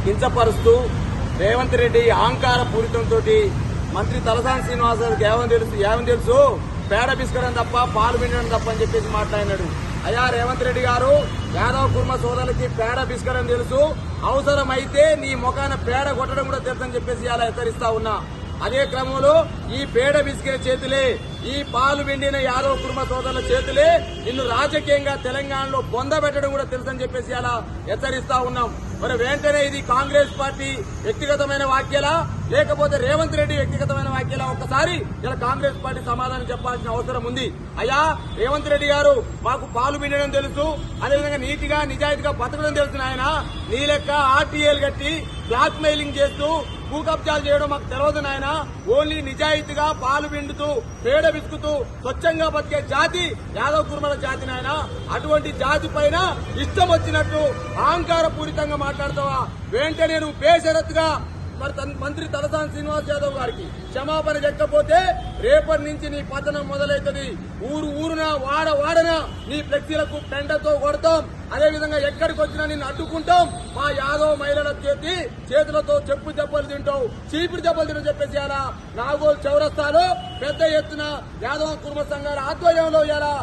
కించపరుస్తూ రేవంత్ రెడ్డి అహంకార పూరితంతో మంత్రి తలసాని శ్రీనివాసరావుకి ఏమని తెలుసు పేడ బిస్కడం తప్ప పాలు పిండడం తప్ప అని చెప్పేసి మాట్లాడినాడు. అయ్యా రేవంత్ రెడ్డి గారు, యాదవ్ కుర్మ సోదరులకి పేడ బిస్కడం తెలుసు, అవసరమైతే నీ ముఖాన పేడ కొట్టడం కూడా తెలుసని చెప్పేసి అలా హెచ్చరిస్తా ఉన్నా. అదే క్రమంలో ఈ పేడ బిస్కిన చేతులే, ఈ పాలు వెండిన యాదవ్ కుర్మ సోదరుల చేతులే నిన్ను రాజకీయంగా తెలంగాణలో బొందబెట్టడం కూడా తెలుసని చెప్పేసి అలా హెచ్చరిస్తా ఉన్నాం. మరి వెంటనే ఇది కాంగ్రెస్ పార్టీ వ్యక్తిగతమైన వ్యాఖ్యలా లేకపోతే రేవంత్ రెడ్డి వ్యక్తిగతమైన వ్యాఖ్యలా ఒక్కసారి ఇలా కాంగ్రెస్ పార్టీ సమాధానం చెప్పాల్సిన అవసరం ఉంది. అయ్యా రేవంత్ రెడ్డి గారు, మాకు పాలు పిండడం తెలుసు, అదేవిధంగా నీతిగా నిజాయితీగా బతకడం తెలుసు. ఆయన నీ లెక్క ఆర్టీఏలు కట్టి బ్లాక్ మెయిలింగ్ చేస్తూ భూకబ్జాలు చేయడం మాకు తెలియదు నాయన. ఓన్లీ నిజాయితీగా పాలు పిండుతూ పేడ బిస్కుతూ స్వచ్ఛంగా బతికే జాతి యాదవ్ కుర్మల జాతి నాయన. అటువంటి జాతి పైన ఇష్టం వచ్చినట్టు అహంకార పూరితంగా మాట్లాడతావా? వెంటనే నువ్వు బేషరత్తుగా మంత్రి తలసాని శ్రీనివాస్ యాదవ్ గారికి క్షమాపణ చెప్పకపోతే రేపటి నుంచి నీ పతనం మొదలవుతుంది. ఊరున వాడన నీ ఫ్లెక్సీలకు పెండతో కొడతాం. అదేవిధంగా ఎక్కడికి వచ్చినా నిన్ను అడ్డుకుంటాం. మా యాదవ్ మహిళల చేతులతో చెప్పు దెబ్బలు తింటావు, చీపురు దెబ్బలు తింటావు చెప్పేసి అలా నాగోల్ చౌరస్తాలో పెద్ద ఎత్తున యాదవ్ కుర్మ సంఘాల ఆధ్వర్యంలో ఇలా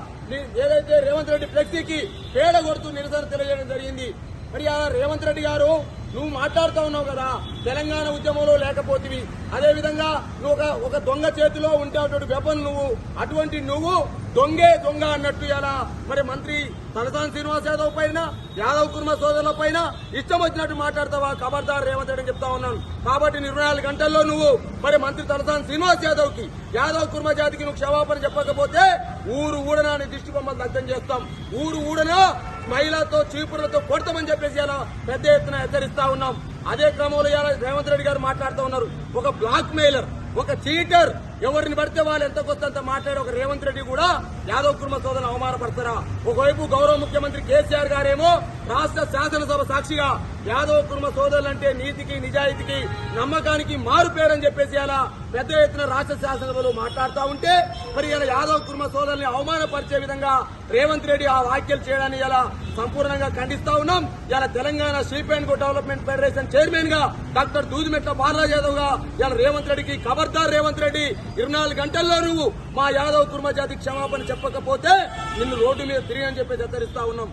ఏదైతే రేవంత్ రెడ్డి ఫ్లెక్సీకి పేడ కొడుతూ నిరసన తెలియజేయడం జరిగింది. మరి రేవంత్ రెడ్డి గారు, నువ్వు మాట్లాడుతూ ఉన్నావు కదా తెలంగాణ ఉద్యమంలో లేకపోతివి, అదేవిధంగా నువ్వు ఒక దొంగ చేతిలో ఉంటే వెపన్ అటువంటి నువ్వు దొంగ అన్నట్టు ఎలా మరి మంత్రి తలసాని శ్రీనివాస్ యాదవ్ పైన యాదవ్ కుర్మ సోదరుల పైన ఇష్టం వచ్చినట్టు మాట్లాడతావా? ఖబర్దార్ రేవంత్ రెడ్డి చెప్తా ఉన్నాను. కాబట్టి 24 గంటల్లో నువ్వు మరి మంత్రి తలసాని శ్రీనివాస్ యాదవ్ కి యాదవ్ కుర్మ జాతికి నువ్వు క్షమాపణ చెప్పకపోతే ఊడనా నీ దిష్టి బొమ్మలు దగ్ధం చేస్తాం. ఊడనా మహిళలతో చీపుర్లతో కొడతామని చెప్పేసి అలా పెద్ద ఎత్తున హెచ్చరిస్తా ఉన్నాం. అదే క్రమంలో రేవంత్ రెడ్డి గారు మాట్లాడుతూ ఉన్నారు. ఒక బ్లాక్ మెయిలర్, ఒక చీటర్, ఎవరిని పడితే వాళ్ళు ఎంతకొస్తంత మాట్లాడే ఒక రేవంత్ రెడ్డి కూడా యాదవ్ కుర్మ సోదరులను అవమానపడతారా? ఒకవైపు గౌరవ ముఖ్యమంత్రి కేసీఆర్ గారేమో రాష్ట్ర శాసనసభ సాక్షిగా యాదవ్ కుర్మ సోదరులంటే నీతికి నిజాయితీకి నమ్మకానికి మారుపేరని చెప్పేసి అలా పెద్ద ఎత్తున రాష్ట్ర శాసనసభలో మాట్లాడుతూ ఉంటే మరి ఇలా యాదవ్ కుర్మ సోదరుల్ని అవమానపరిచే విధంగా రేవంత్ రెడ్డి ఆ వ్యాఖ్యలు చేయడాన్ని ఇలా సంపూర్ణంగా ఖండిస్తా ఉన్నాం. ఇలా Telangana sheep and go development federation chairman గా డాక్టర్ దూదిమెట్ల బాలరాజ్ యాదవ్ గా ఇలా రేవంత్ రెడ్డికి ఖబర్దార్ రేవంత్ రెడ్డి, 24 గంటల్లో నువ్వు మా యాదవ్ కుర్మ జాతి క్షమాపణ చెప్పకపోతే నిన్ను రోడ్డు మీద తిరిగి అని చెప్పి హెచ్చరిస్తా ఉన్నాం.